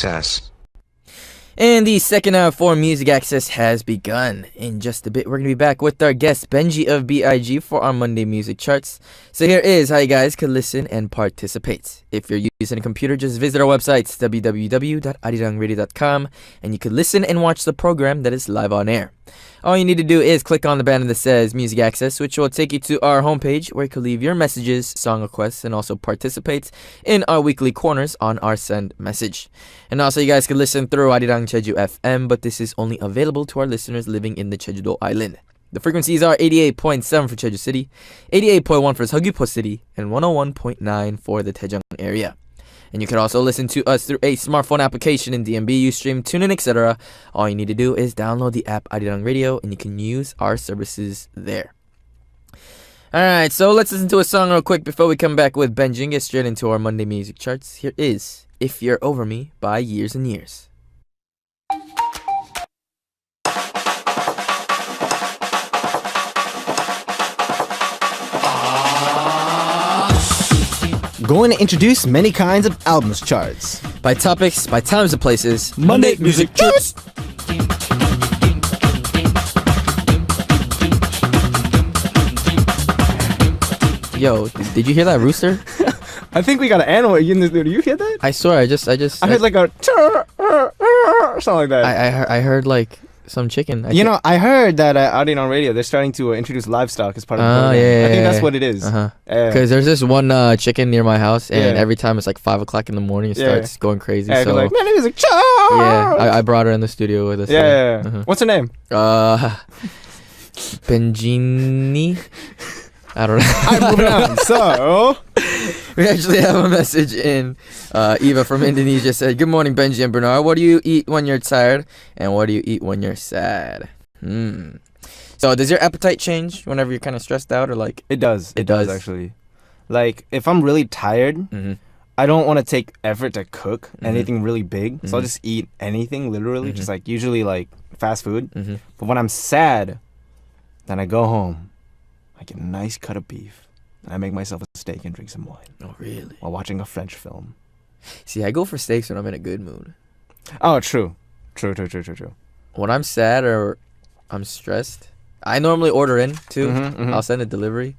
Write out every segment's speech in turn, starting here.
Access. And the second hour for Music Access has begun. In just a bit, we're going to be back with our guest, Benji of B.I.G, for our Monday music charts. So here is how you guys can listen and participate. If you're using a computer, just visit our website, www.arirangradio.com, and you can listen and watch the program that is live on air. All you need to do is click on the banner that says Music Access, which will take you to our homepage where you can leave your messages, song requests, and also participate in our weekly corners on our send message. And also, you guys can listen through Arirang Jeju FM, but this is only available to our listeners living in the Jeju-do Island. The frequencies are 88.7 for Jeju City, 88.1 for Seogwipo City, and 101.9 for the Daejeong area. And you can also listen to us through a smartphone application in DMB, Ustream, TuneIn, etc. All you need to do is download the app Arirang Radio, and you can use our services there. Alright, so let's listen to a song real quick before we come back with Benji and get straight into our Monday music charts. Here is If You're Over Me by Years and Years. Going to introduce many kinds of albums charts. By topics, by times and places, Monday Music Charts! Yo, did you hear that rooster? I think we got an animal in this. Did you hear that? I swear, I heard like a something like that. I heard like some chicken. I heard that out on radio they're starting to introduce livestock as part of the program. Yeah, I think that's what it is. Because there's this one chicken near my house, and every time it's like 5 o'clock in the morning, it starts going crazy. Yeah, so like, man, music chart. Yeah, I brought her in the studio with us. Yeah. What's her name? Benjini. I don't know. I'm moving on. So we actually have a message in. Eva from Indonesia said, "Good morning, Benji and Bernard. What do you eat when you're tired, and what do you eat when you're sad?" So does your appetite change whenever you're kind of stressed out, or like? It does. It does actually. Like if I'm really tired, I don't want to take effort to cook anything really big, so I'll just eat anything literally, just like usually like fast food. But when I'm sad, then I go home. I get a nice cut of beef, and I make myself a steak and drink some wine. Oh, really? While watching a French film. See, I go for steaks when I'm in a good mood. Oh, true. When I'm sad or I'm stressed, I normally order in, too. I'll send a delivery.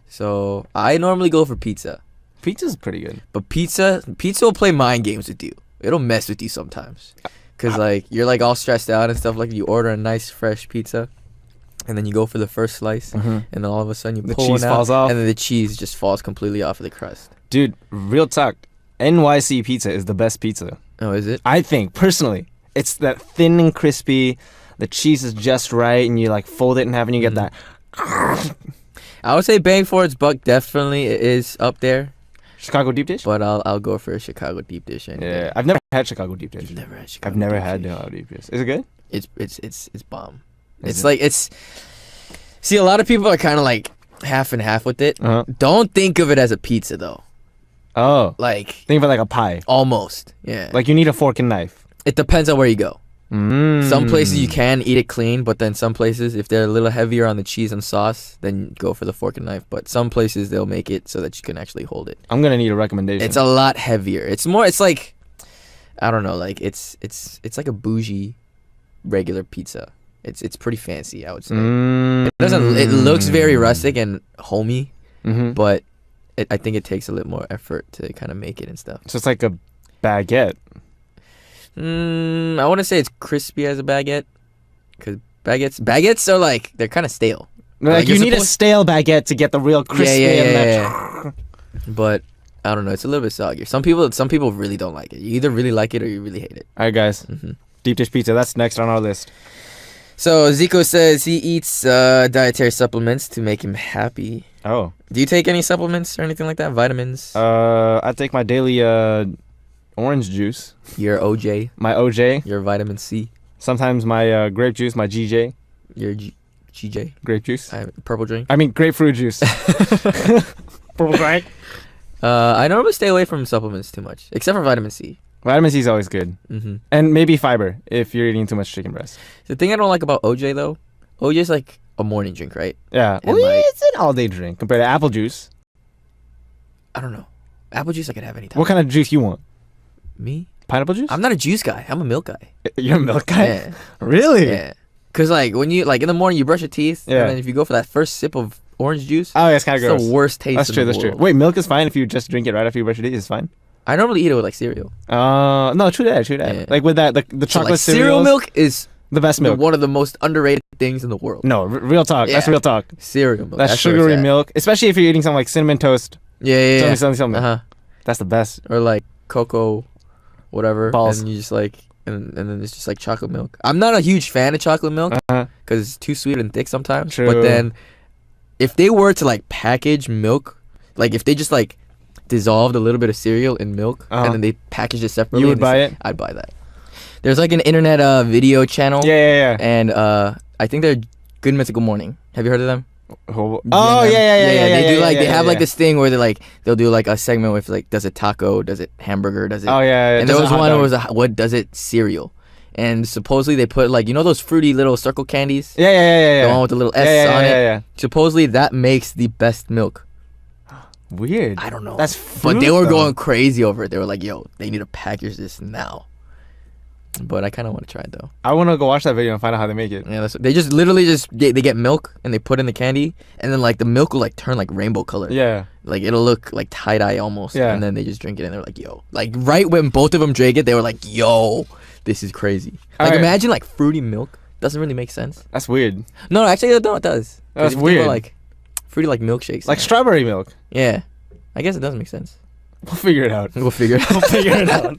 So, I normally go for pizza. Pizza's pretty good. But pizza will play mind games with you. It'll mess with you sometimes. Because, like, you're, like, all stressed out and stuff. Like, you order a nice, fresh pizza. And then you go for the first slice, and then all of a sudden you pull the cheese one out, falls off, and then the cheese just falls completely off of the crust. Dude, real talk, NYC pizza is the best pizza. Oh, is it? I think personally, it's that thin and crispy. The cheese is just right, and you like fold it in half, and you get that. I would say bang for its buck. Definitely, it is up there. Chicago deep dish, but I'll go for a Chicago deep dish. Yeah, I've never had Chicago deep dish. You've never had Chicago. I've never had Chicago deep dish. Is it good? It's bomb. See, a lot of people are kind of like half and half with it. Don't think of it as a pizza though. Oh, like think of it like a pie. Almost, yeah. Like you need a fork and knife. It depends on where you go. Some places you can eat it clean, but then some places, if they're a little heavier on the cheese and sauce, then go for the fork and knife. But some places they'll make it so that you can actually hold it. I'm gonna need a recommendation. It's a lot heavier. It's like, I don't know, like it's like a bougie regular pizza. It's pretty fancy, I would say. It looks very rustic and homey, but I think it takes a little more effort to kind of make it and stuff. So it's like a baguette. I wouldn't say it's crispy as a baguette, because baguettes are like, they're kind of stale. Like you need a stale baguette to get the real crispy. Yeah. But I don't know, it's a little bit soggy. Some people really don't like it. You either really like it or you really hate it. All right, guys. Deep dish pizza. That's next on our list. So Zico says he eats dietary supplements to make him happy. Oh. Do you take any supplements or anything like that? Vitamins? I take my daily orange juice. Your OJ. My OJ. Your vitamin C. Sometimes my grape juice, my GJ. Your GJ. Grape juice. Purple drink. I mean grapefruit juice. Purple drink. I normally stay away from supplements too much, except for vitamin C. Vitamin C is always good. And maybe fiber if you're eating too much chicken breast. The thing I don't like about OJ though, OJ is like a morning drink, right? Yeah. Well, it's an all-day drink compared to apple juice. I don't know. Apple juice I could have anytime. What kind of juice you want? Me? Pineapple juice? I'm not a juice guy. I'm a milk guy. You're a milk guy? Yeah. Really? Yeah. Cause like when you like in the morning you brush your teeth, Yeah. and then if you go for that first sip of orange juice, Oh, yeah, it's kind of it's gross. the worst taste. That's in true. the That's true. world. Wait, milk is fine if you just drink it right after you brush your teeth. It's fine. I normally eat it with like cereal. No, true that. True that. Yeah. Like with that, the So, chocolate like, cereal cereals, milk is the best milk. one of the most underrated things in the world. No, real talk. That's Yeah. real talk. Cereal milk. That's where sugary it's at. milk, especially if you're eating something like cinnamon toast. Yeah. Something. Uh huh. That's the best. Or like cocoa, whatever. Balls. And you just like, and then it's just like chocolate milk. I'm not a huge fan of chocolate milk Uh-huh. because it's too sweet and thick sometimes. True. But then, if they were to like package milk, like if they just like dissolved a little bit of cereal in milk Uh-huh. and then they packaged it separately, You would and buy it's- it? I'd buy that. There's like an internet video channel. Yeah. And I think they're Good Mythical Morning. Have you heard of them? Oh, yeah. They do like they have like this. this thing where they'll do like a segment with like, does it taco, does it hamburger, does it? Oh yeah. And there was one where it was what does it cereal, and supposedly they put like those fruity little circle candies, Yeah. the one with the little S on it. Yeah. Supposedly that makes the best milk. Weird. I don't know. That's But they fruit, were though. going crazy over it. They were like, "Yo, they need to package this now." But I kind of want to try it though. I want to go watch that video and find out how they make it. Yeah, they just literally they get milk and they put in the candy, and then like the milk will like turn like rainbow color. Yeah. Like it'll look like tie dye almost. Yeah. And then they just drink it and they're like, "Yo!" Like right when both of them drank it, they were like, "Yo, this is crazy." Like Alright. imagine like fruity milk. Doesn't really make sense. That's weird. No, actually, no, it does. 'Cause That's if you think about, weird. like fruity like milkshakes. Like and- strawberry milk. Yeah, I guess it does make sense. We'll figure it out. We'll figure it out. We'll figure it out.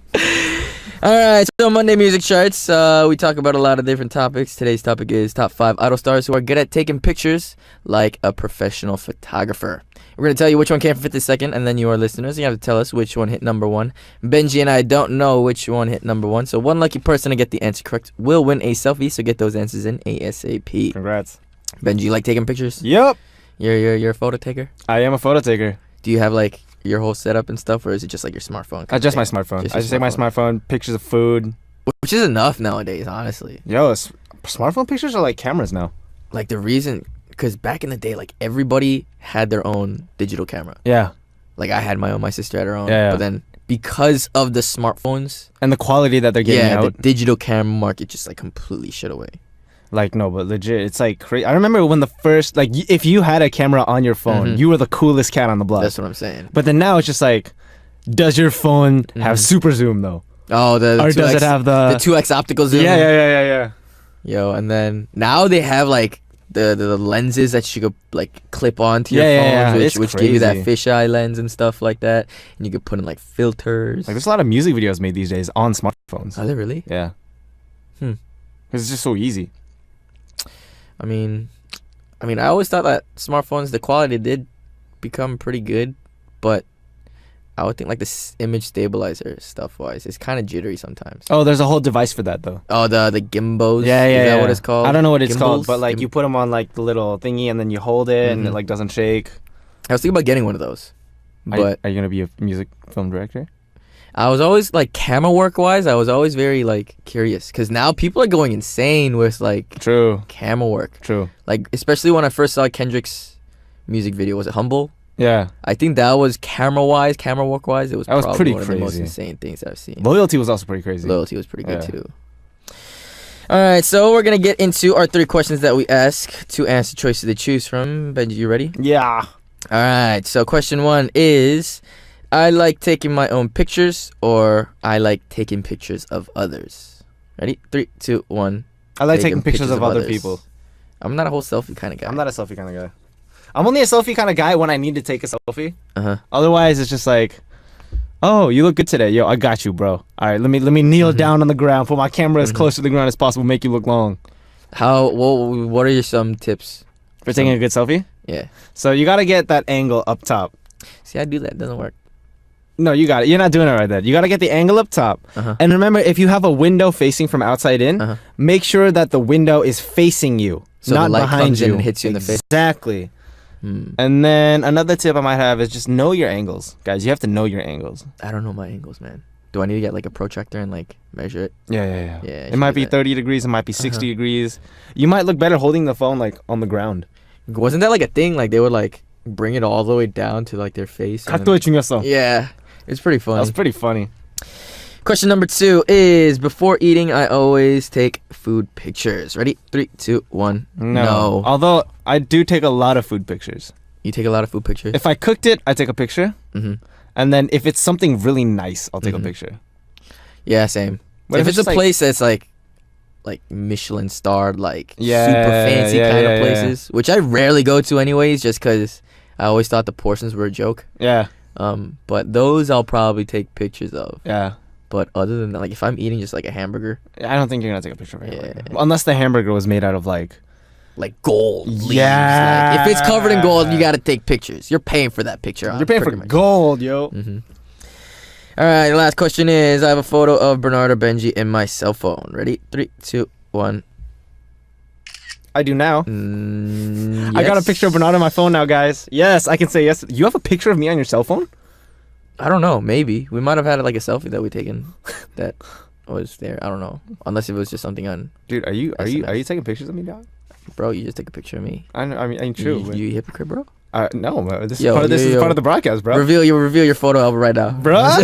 All right, so Monday music charts. We talk about a lot of different topics. Today's topic is top 5 idol stars who are good at taking pictures like a professional photographer. We're going to tell you which one came for 52nd, and then you, our listeners, you have to tell us which one hit number 1. Benji and I don't know which one hit number 1, so one lucky person to get the answer correct will win a selfie, so get those answers in ASAP. Congrats. Benji, you like taking pictures? Yep. You're a photo taker? I am a photo taker. Do you have like your whole setup and stuff, or is it just like your smartphone? Just my smartphone. Just I your just take my smartphone, pictures of food. Which is enough nowadays, honestly. Yo, smartphone pictures are like cameras now. Like the reason, because back in the day, like everybody had their own digital camera. Yeah. Like I had my own, my sister had her own. Yeah. But then because of the smartphones, And the quality that they're getting the out. digital camera market just like completely shit away. Like, no, but legit, it's like crazy. I remember when the first, like, if you had a camera on your phone, Mhm. you were the coolest cat on the block. That's what I'm saying. But then now it's just like, does your phone have Mhm. super zoom though? Oh, the Or does 2X it have the 2x optical zoom? Yeah. Yo, and then now they have like the lenses that you could like clip onto your Yeah, phones, it's which give you that crazy. fisheye lens and stuff like that, and you could put in like filters. Like, there's a lot of music videos made these days on smartphones. Are they really? Yeah. Hmm. 'Cause it's just so easy. I mean, I always thought that smartphones, the quality did become pretty good, but I would think like the image stabilizer stuff wise, it's kind of jittery sometimes. Oh, there's a whole device for that though. Oh, the gimbals. Yeah. Is that what it's called? I don't know what it's called, Gimbals? but like you put them on like the little thingy and then you hold it and Mhm. it like doesn't shake. I was thinking about getting one of those, but Are you gonna be a music film director? I was always like camera work wise, I was always very like curious because now people are going insane with like True. camera work. True. Like especially when I first saw Kendrick's music video, was it Humble? Yeah. I think that was camera work wise, it was That was probably pretty one of the most crazy. insane things I've seen. Loyalty was also pretty crazy. Loyalty was pretty good Yeah. too. All right, so we're gonna get into our 3 questions that we ask to answer choices to choose from. Benji, you ready? Yeah. All right, so question 1 is, I like taking my own pictures or I like taking pictures of others. Ready? 3, 2, 1. I like taking pictures of other others. people. I'm not a whole selfie kind of guy. I'm not a selfie kind of guy. I'm only a selfie kind of guy when I need to take a selfie. Uh-huh. Otherwise, it's just like, oh, you look good today. Yo, I got you, bro. All right, let me kneel Mhm. down on the ground, put my camera as Mhm. close to the ground as possible, make you look long. What are your some tips? For taking a good selfie? Yeah. So you got to get that angle up top. See, I do that. It doesn't work. No, you got it. You're not doing it right then. You got to get the angle up top. Uh-huh. And remember, if you have a window facing from outside in, Uh-huh. make sure that the window is facing you, So the not light behind comes in you. and hits you in the face. Exactly. Hmm. And then another tip I might have is just know your angles. Guys, you have to know your angles. I don't know my angles, man. Do I need to get like a protractor and like measure it? Yeah. Yeah, I It should might do be that. 30 degrees, it might be 60 Uh-huh. degrees. You might look better holding the phone like on the ground. Wasn't that like a thing? Like they would like bring it all the way down to like their face. and then- 각도에 중요했어. Yeah, it's pretty That funny. was pretty funny. Question number 2 is, before eating, I always take food pictures. Ready? 3, 2, 1. No. Although I do take a lot of food pictures. You take a lot of food pictures? If I cooked it, I take a picture. And then if it's something really nice, I'll take a picture. Yeah, same. But if it's a place that's like Michelin starred, like Yeah, super fancy yeah, kind yeah, of places, which I rarely go to anyways, just because I always thought the portions were a joke. Yeah. But those I'll probably take pictures of. Yeah. But other than that, like if I'm eating just like a hamburger, I don't think you're gonna take a picture of it. Yeah. Unless the hamburger was made out of like gold leaves. Yeah. Like, if it's covered in gold, you gotta take pictures. You're paying for that picture. You're paying for gold, yo. All right, the last question is, I have a photo of Bernard or Benji in my cell phone. Ready? 3, 2, 1. I do now. Yes. I got a picture of Bernard on my phone now, guys. Yes, I can say yes. You have a picture of me on your cell phone? I don't know. Maybe we might have had like a selfie that we taken that was there. I don't know. Unless it was just something on. Dude, are you taking pictures of me, dog? Bro, you just take a picture of me. I mean, ain't true. You hypocrite, bro. No, bro. This is part of the broadcast, bro. Reveal your photo album right now, bro. I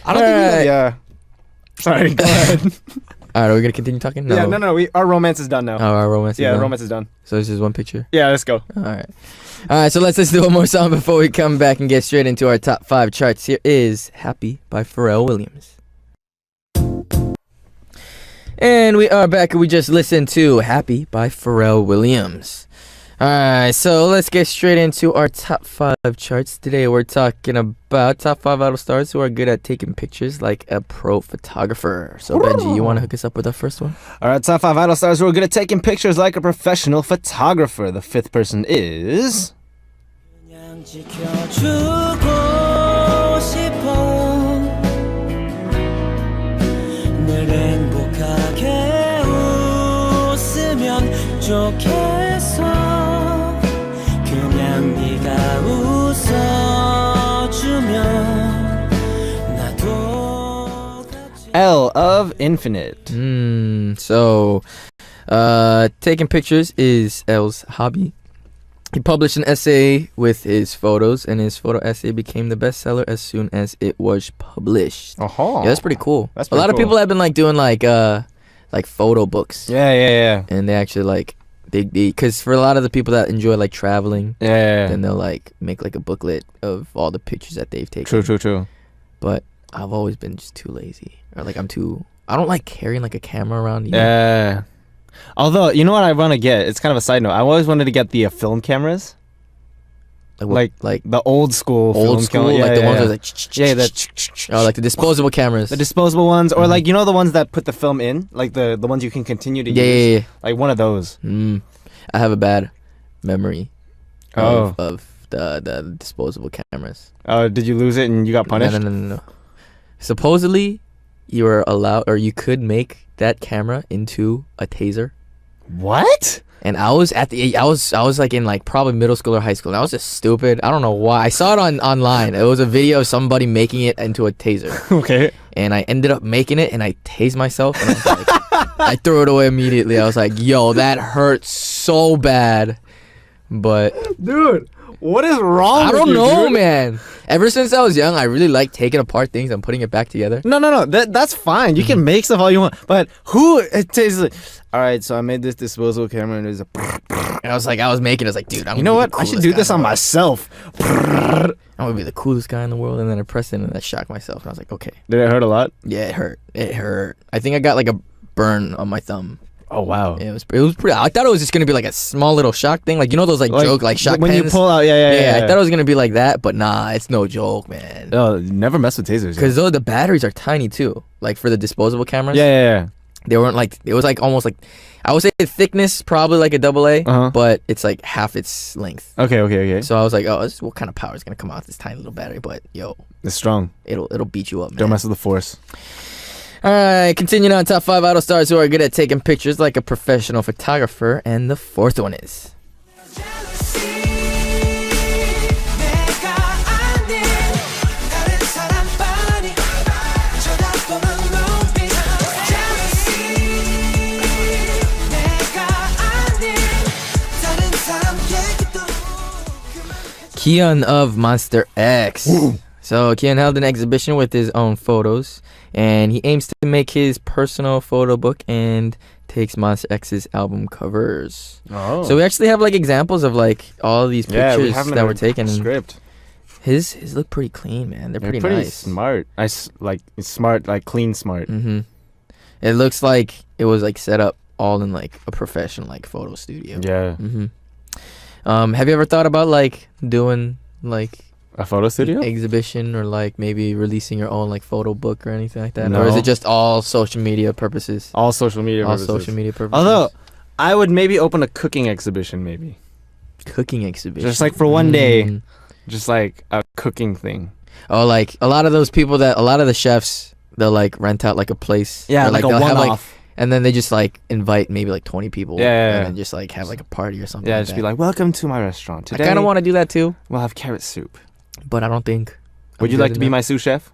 don't think yeah. Sorry, go ahead. All right, are we gonna continue talking? No. Yeah, no. Our romance is done now. Oh, our romance. Yeah, romance is done. So this is one picture. Yeah, let's go. All right. So let's listen to one more song before we come back and get straight into our top 5 charts. Here is "Happy" by Pharrell Williams. And we are back, and we just listened to "Happy" by Pharrell Williams. Alright, so let's get straight into our top 5 charts. Today we're talking about top 5 idol stars who are good at taking pictures like a pro photographer. So Benji, you want to hook us up with our first one? Alright, top 5 idol stars who are good at taking pictures like a professional photographer. The 5th person is... L of Infinite. So taking pictures is L's hobby. He published an essay with his photos, and his photo essay became the bestseller as soon as it was published. Uh-huh. Yeah, that's pretty cool. That's a lot of people have been like doing like photo books. Yeah. And they actually like because for a lot of the people that enjoy like traveling, then they'll like make like a booklet of all the pictures that they've taken. True. But I've always been just too lazy, or like I don't like carrying like a camera around. Yeah. Although, you know what I want to get? It's kind of a side note. I always wanted to get the film cameras. Like the old school ones that like the disposable cameras. The disposable ones, or like, you know, the ones that put the film in, like the ones you can continue to use. Yeah. Like one of those. I have a bad memory of the disposable cameras. Oh, did you lose it and you got punished? No. Supposedly, you were allowed, or you could make that camera into a taser. What? And I was like in like probably middle school or high school. And I was just stupid. I don't know why. I saw it online. It was a video of somebody making it into a taser. Okay. And I ended up making it, and I tased myself. And I was like, I threw it away immediately. I was like, yo, that hurt so bad. But dude, what is wrong? I don't with you, know, dude? Man. Ever since I was young, I really like taking apart things and putting it back together. No. That's fine. You can make stuff all you want. But who it tastes like? All right, so I made this disposable camera, and there's a. And I was making it. I was like, dude, you know what? I should do this on myself. I'm gonna be the coolest guy in the world, and then I pressed it, and I shocked myself. And I was like, okay. Did it hurt a lot? Yeah, it hurt. I think I got like a burn on my thumb. Oh wow. It was pretty. I thought it was just gonna be like a small little shock thing, like, you know, those like joke like shock when pens? You pull out. Yeah. I thought it was gonna be like that, but nah, it's no joke, man. Oh, never mess with tasers. Because the batteries are tiny too, like for the disposable cameras. Yeah. They weren't like, it was like almost like, I would say the thickness probably like a AA, but it's like half its length. Okay. So I was like, oh, what kind of power is gonna come out of this tiny little battery? But yo, it's strong. It'll beat you up, man. Don't mess with the force. Alright, continuing on, top 5 idol stars who are good at taking pictures like a professional photographer. And the 4th one is Kian of Monster X. So Kian held an exhibition with his own photos, and he aims to make his personal photo book and takes Monster X's album covers. Oh. So we actually have like examples of like all these pictures that were taken. Script. His look pretty clean, man. They're pretty nice. Smart. Smart, like clean smart. Mm-hmm. It looks like it was like set up all in like a professional like photo studio. Yeah. Mm-hmm. Have you ever thought about like doing like a photo studio exhibition or like maybe releasing your own like photo book or anything like that? No. Or is it just all social media purposes? All social media purposes. All social media purposes. Although I would maybe open a cooking exhibition, maybe. Cooking exhibition. Just like for one day, just like a cooking thing. Oh, like a lot of those people a lot of the chefs, they'll like rent out like a place. Yeah, or, like a they'll have, one-off. and then they just like invite maybe like 20 people. Yeah. And then just like have like a party or something. Yeah, like just that. be like, welcome to my restaurant. Today I kind of want to do that too. we'll have carrot soup. But I don't think. Would you like to be my sous chef?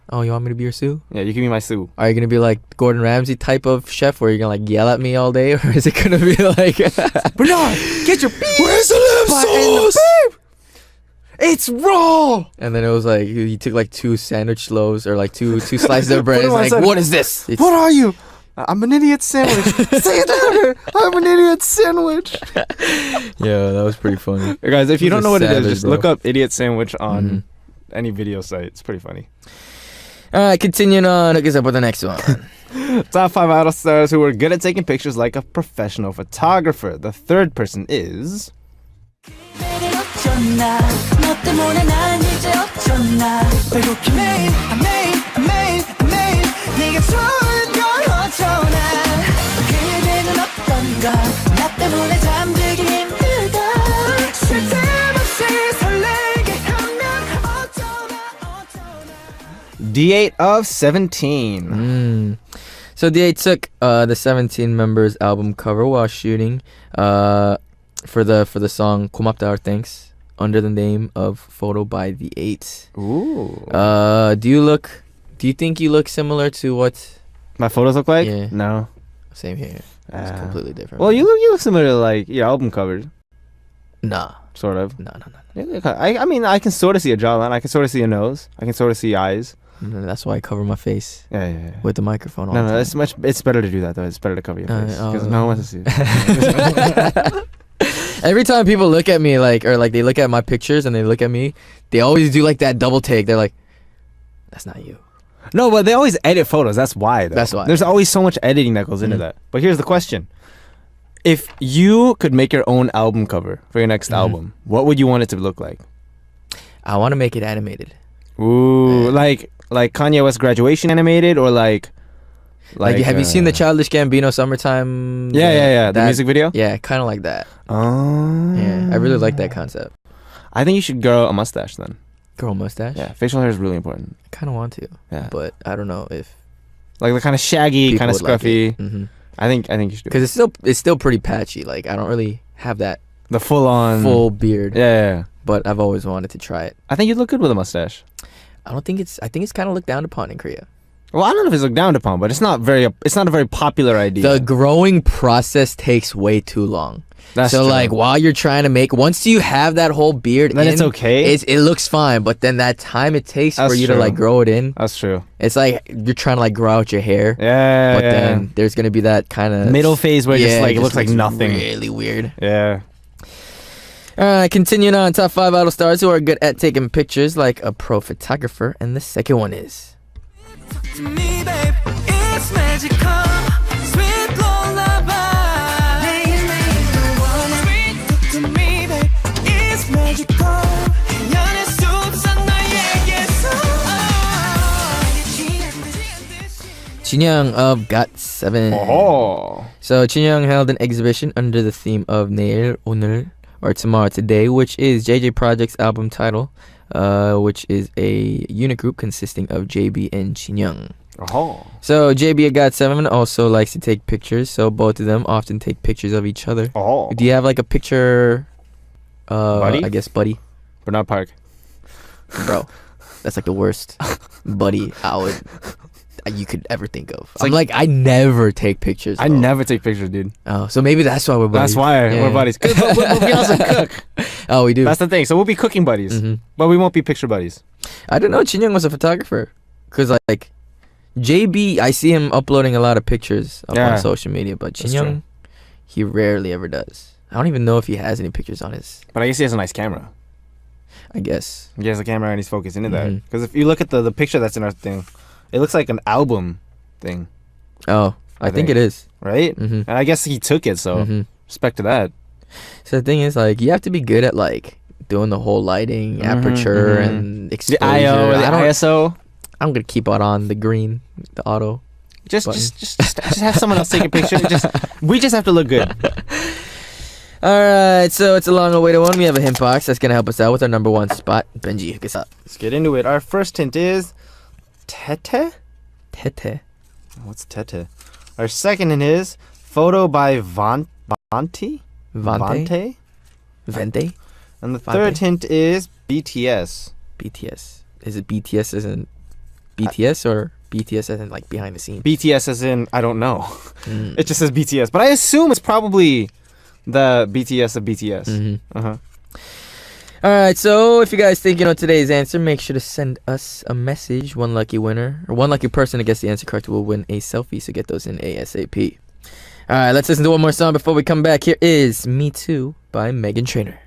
Oh, you want me to be your sous? Yeah, you can be my sous. Are you gonna be like Gordon Ramsay type of chef where you're gonna like yell at me all day, or is it gonna be like Bernard, get your beef. Where's the lamb sauce? It's raw. And then it was like he took like 2 sandwich loaves or like two slices of bread. It's like, what is this? What are you? I'm an idiot sandwich. Say it louder. I'm an idiot sandwich. Yeah, that was pretty funny. Hey guys, if you don't know what it is, just bro. look up idiot sandwich on any video site. It's pretty funny. All right, continuing on. Hook us up with the next one. Top 5 idol stars who were good at taking pictures like a professional photographer. The third person is... D8 of 17. So D8 took the 17 members album cover while shooting for the song 고맙다 or Thanks under the name of Photo by the 8. Ooh. Do you think you look similar to what My photos look like? Yeah. No. Same here. It's completely different. Well, you look similar to like your album covers. Nah. Sort of. No. I mean, I can sort of see a jawline. I can sort of see a nose. I can sort of see eyes. That's why I cover my face Yeah. with the microphone all the time. It's better to do that though. It's better to cover your face because no one wants to see it. Every time people look at me or they look at my pictures and they look at me, they always do like that double take. They're like, that's not you. No, but they always edit photos. That's why though. That's why. There's always so much editing that goes into that. But here's the question. If you could make your own album cover for your next album, what would you want it to look like? I want to make it animated. Ooh, like Kanye West graduation animated or like have you seen the Childish Gambino Summertime? Yeah. The music video? Yeah, kind of like that. Oh. Yeah, I really like that concept. I think you should grow a mustache then. Grow a mustache? Yeah, facial hair is really important. I kind of want to. Yeah. But I don't know if like the kind of shaggy, kind of scruffy. Like mm-hmm. I think you should do it. Because it's still pretty patchy. Like I don't really have that the full beard. Yeah. But I've always wanted to try it. I think you'd look good with a mustache. I think it's kind of looked down upon in Korea. Well, I don't know if it's looked down upon, but it's not a very popular idea. The growing process takes way too long. That's so true. like while you're trying to once you have that whole beard then it's okay. It looks fine, but then that time it takes That's for you true. to like grow it in. That's true. It's like you're trying to like grow out your hair. Yeah. But then there's gonna be that kind of middle phase where it looks like nothing. Really weird. Yeah. Continuing on, top 5 idol stars who are good at taking pictures like a pro photographer, and the second one is Jinyoung of GOT7. Oh. So Jinyoung held an exhibition under the theme of 내일, 오늘, or tomorrow, today, which is JJ Project's album title, which is a unit group consisting of JB and Jinyoung. Oh. So JB at GOT7 also likes to take pictures, so both of them often take pictures of each other. Oh. Do you have like a picture, buddy? I guess buddy? Bernard Park. Bro, that's like the worst buddy you could ever think of. It's I'm like I never take pictures. I never take pictures, dude. Oh, so maybe that's why we're buddies. That's why we're buddies. But we also cook. Oh, we do. That's the thing. So we'll be cooking buddies, but we won't be picture buddies. I didn't know Chin Young was a photographer. Cause like JB, I see him uploading a lot of pictures up on social media, but Chin Young, he rarely ever does. I don't even know if he has any pictures on his. But I guess he has a nice camera. I guess he has a camera and he's focused into that. Because if you look at the picture that's in our thing, it looks like an album thing. Oh, I think it is. Right? And I guess he took it, so respect to that. So the thing is, like, you have to be good at like doing the whole lighting, aperture, and exposure. The ISO. I'm gonna keep it on the green, the auto. Just have someone else take a picture. We just have to look good. Alright, so it's a long awaited one. We have a hint box that's gonna help us out with our number one spot. Benji, hook us up. Let's get into it. Our first hint is Tete? Tete. What's Tete? Our second hint is photo by Vante. Vente. And the third hint is BTS. BTS. Is it BTS as in BTS or BTS as in like behind the scenes? BTS as in I don't know. It just says BTS, but I assume it's probably the BTS of BTS. All right, so if you guys think you know today's answer, make sure to send us a message. One lucky winner or one lucky person to guess the answer correct will win a selfie. So get those in ASAP. All right, let's listen to one more song before we come back. Here is Me Too by Meghan Trainor.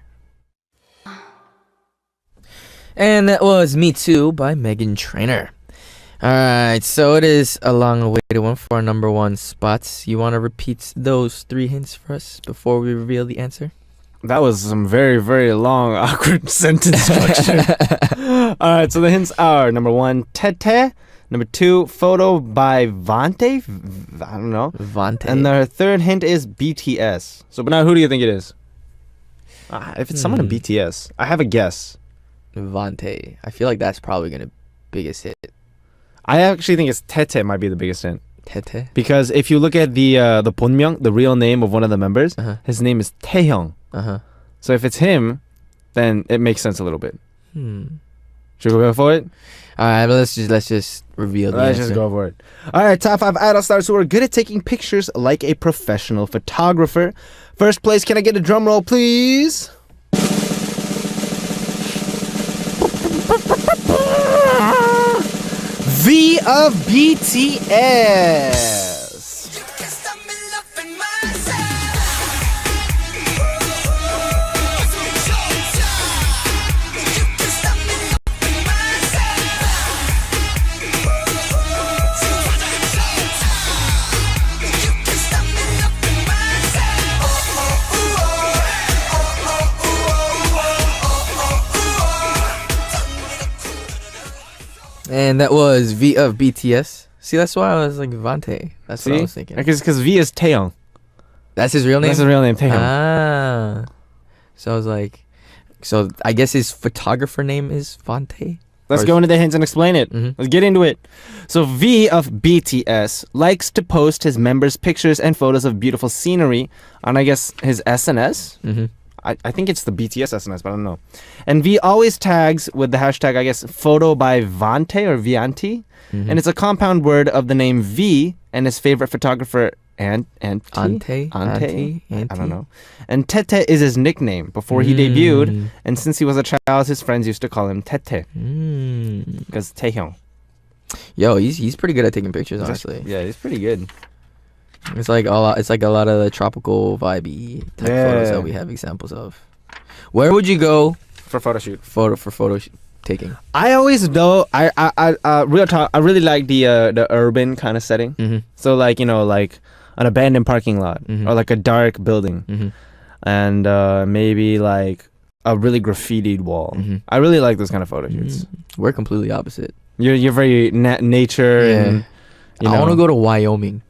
And that was Me Too by Meghan Trainor. Alright, so it is a long awaited one for our number one spots. You want to repeat those three hints for us before we reveal the answer? That was some very, very long, awkward sentence structure. Alright, so the hints are number one, Tete. Number two, photo by Vante. I don't know. Vante. And the third hint is BTS. So, but now who do you think it is? If it's someone in BTS, I have a guess. Vante. I feel like that's probably gonna biggest hit. I actually think it's Tete might be the biggest hint. Tete? Because if you look at the 본명, the real name of one of the members, his name is Taehyung. So if it's him, then it makes sense a little bit. Should we go for it? All right, but let's just reveal the answer. Let's just go for it. All right, top 5 idol stars who are good at taking pictures like a professional photographer. First place, can I get a drum roll, please? V of BTS. And that was V of BTS. See, that's why I was like Vante. That's what I was thinking. Because V is Taehyung. That's his real name? That's his real name, Taehyung. Ah. So I was like, so I guess his photographer name is Vante? Let's go into the hints and explain it. Let's get into it. So V of BTS likes to post his members' pictures and photos of beautiful scenery on, I guess, his SNS. I think it's the BTS SNS, but I don't know. And V always tags with the hashtag, I guess, photo by Vante or Vianti. And it's a compound word of the name V and his favorite photographer, Ante. I don't know. And Tete is his nickname before he debuted. And since he was a child, his friends used to call him Tete. Because Taehyung. Yo, he's pretty good at taking pictures, honestly. Yeah, he's pretty good. It's like a lot of the tropical vibey type photos that we have examples of. Where would you go for photo shoot? Taking. I always know. Real talk. I really like the urban kind of setting. So like like an abandoned parking lot or like a dark building, and maybe like a really graffitied wall. I really like those kind of photo shoots. We're completely opposite. You're very nature and I want to go to Wyoming.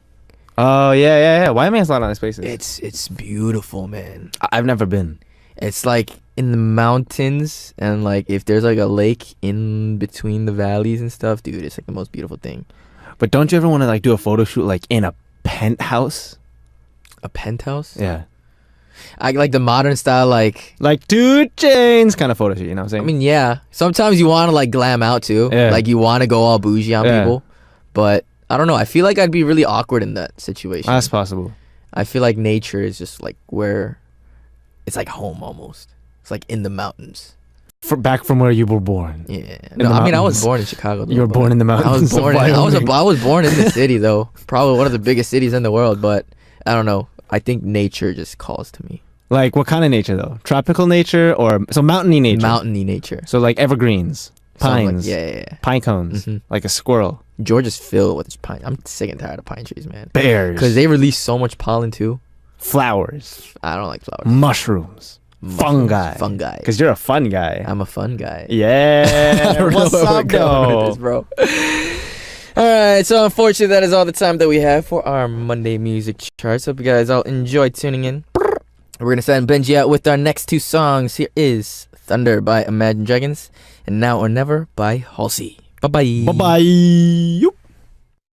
Oh yeah. Wyoming has a lot of nice places. It's beautiful, man. I've never been. It's like in the mountains, and like if there's like a lake in between the valleys and stuff, dude, it's like the most beautiful thing. But don't you ever want to like do a photo shoot like in a penthouse? A penthouse? Yeah. I like the modern style, like 2 Chainz kind of photo shoot. You know what I'm saying? I mean, yeah. Sometimes you want to like glam out too. Yeah. Like you want to go all bougie on people, but I don't know. I feel like I'd be really awkward in that situation. That's possible. I feel like nature is just like where it's like home almost. It's like in the mountains. back from where you were born. Yeah. No, I mean I was born in Chicago. Though, You were born in the mountains. I was born in the city though. Probably one of the biggest cities in the world, but I don't know. I think nature just calls to me. Like what kind of nature though? Tropical nature or so mountainy nature? Mountainy nature. So like evergreens, pines, Yeah. pine cones, like a squirrel. Georgia's filled with pine. I'm sick and tired of pine trees, man. Bears. Because they release so much pollen too. Flowers. I don't like flowers. Mushrooms. Fungi. Because you're a fun guy. I'm a fun guy. Yeah. What's up, though? Bro. Alright, so unfortunately that is all the time that we have for our Monday music charts. Hope you guys all enjoy tuning in. We're gonna send Benji out with our next two songs. Here is Thunder by Imagine Dragons and Now or Never by Halsey. Bye bye. Bye bye.